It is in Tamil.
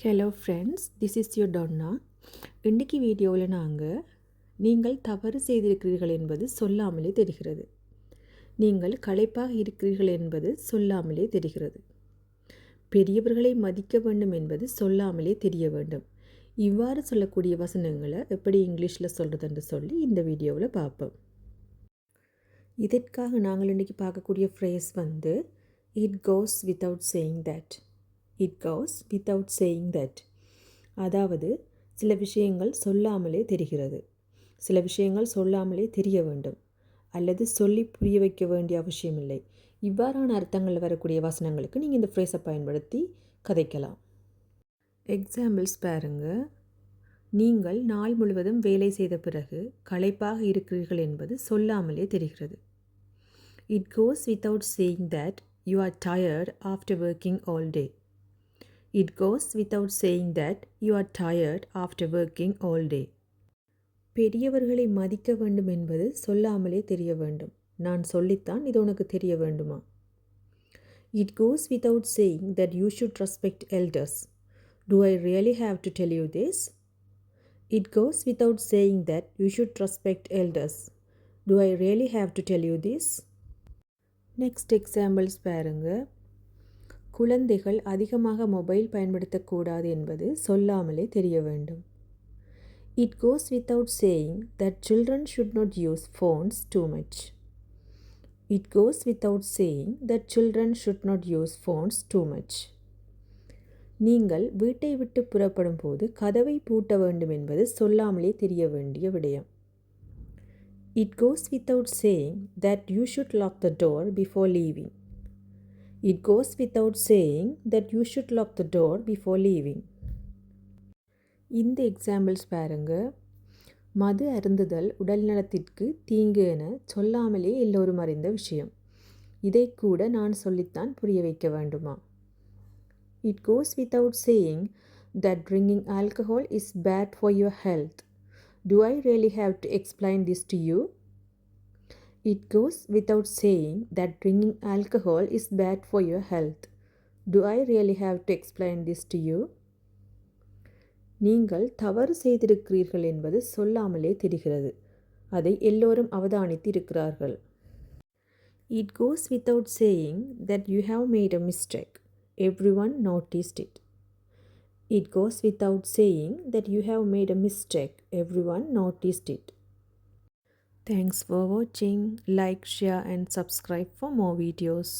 Hello friends, this is your Donna. இன்றைக்கி வீடியோவில் நீங்கள் தவறு செய்திருக்கிறீர்கள் என்பது சொல்லாமலே தெரிகிறது. நீங்கள் களைப்பாக இருக்கிறீர்கள் என்பது சொல்லாமலே தெரிகிறது. பெரியவர்களை மதிக்க வேண்டும் என்பது சொல்லாமலே தெரிய வேண்டும். இவ்வாறு சொல்லக்கூடிய வசனங்களை எப்படி இங்கிலீஷில் சொல்கிறதுன்னு சொல்லி இந்த வீடியோவில் பார்ப்போம். இதற்காக நாங்கள் இன்றைக்கி பார்க்கக்கூடிய phrase it goes without saying that. It goes without saying that. அதாவது சில விஷயங்கள் சொல்லாமலே தெரிகிறது, சில விஷயங்கள் சொல்லாமலே தெரிய வேண்டும், அல்லது சொல்லி புரிய வைக்க வேண்டிய அவசியமில்லை. இவ்வாறான அர்த்தங்கள் வரக்கூடிய வசனங்களுக்கு நீங்கள் இந்த ஃப்ரேஸை பயன்படுத்தி கதைக்கலாம். எக்ஸாம்பிள்ஸ் பாருங்க. நீங்கள் நாள் முழுவதும் வேலை செய்த பிறகு களைப்பாக இருக்கிறீர்கள் என்பது சொல்லாமலே தெரிகிறது. It goes without saying that you are tired after working all day. It goes without saying that you are tired after working all day. பெரியவர்களை மதிக்க வேண்டும் என்பது சொல்லாமலே தெரிய வேண்டும். நான் சொல்லித்தான் இது உனக்கு தெரிய வேண்டுமா? It goes without saying that you should respect elders. Do I really have to tell you this? It goes without saying that you should respect elders. Do I really have to tell you this? Next examples பாருங்க. குழந்தைகள் அதிகமாக மொபைல் பயன்படுத்தக்கூடாது என்பது சொல்லாமலே தெரிய வேண்டும். It goes without saying that children should not use phones too much. It goes without saying that children should not use phones too much. நீங்கள் வீட்டை விட்டு புறப்படும் போது கதவை பூட்ட வேண்டும் என்பது சொல்லாமலே தெரிய வேண்டிய விடயம். It goes without saying that you should lock the door before leaving. It goes without saying that you should lock the door before leaving. இந்த எக்ஸாம்பிள்ஸ் பாருங்க. மது அருந்துதல் உடல் நலத்திற்கு தீங்கு என சொல்லாமலே எல்லோரும் அறிந்த விஷயம். இதை கூட நான் சொல்லித்தான் புரிய வைக்க வேண்டுமா? It goes without saying that drinking alcohol is bad for your health. Do I really have to explain this to you? It goes without saying that drinking alcohol is bad for your health. Do I really have to explain this to you? நீங்கள் தவறு செய்திருக்கிறீர்கள் என்பது சொல்லாமலே தெரிகிறது. அதை எல்லோரும் அவதானித்து இருக்கிறார்கள். It goes without saying that you have made a mistake. Everyone noticed it. It goes without saying that you have made a mistake. Everyone noticed it. Thanks for watching. Like, share and subscribe for more videos.